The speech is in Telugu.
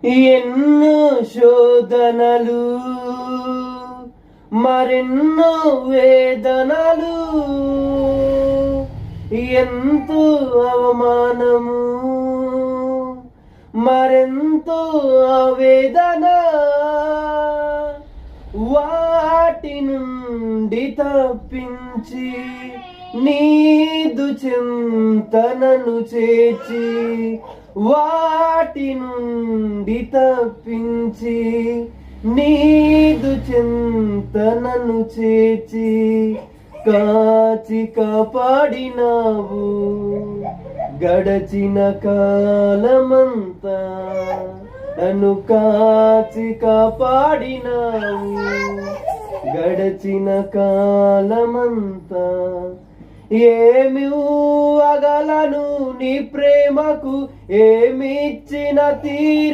ఎన్నో శోధనలు, మరెన్నో వేదనలు, ఎంతో అవమానము, మరెంతో ఆవేదన, వాటి నుండి తప్పించి నీదు చింతనను చేర్చి, వాటి నుండి తప్పించి నీదు చింతనను చేర్చి కాచి కాపాడినావు గడచిన కాలమంతా. నన్ను కాచి కాపాడినావు గడచిన కాలమంతా. ఏమి అగలను నీ ప్రేమకు, ఏమిచ్చిన తీరు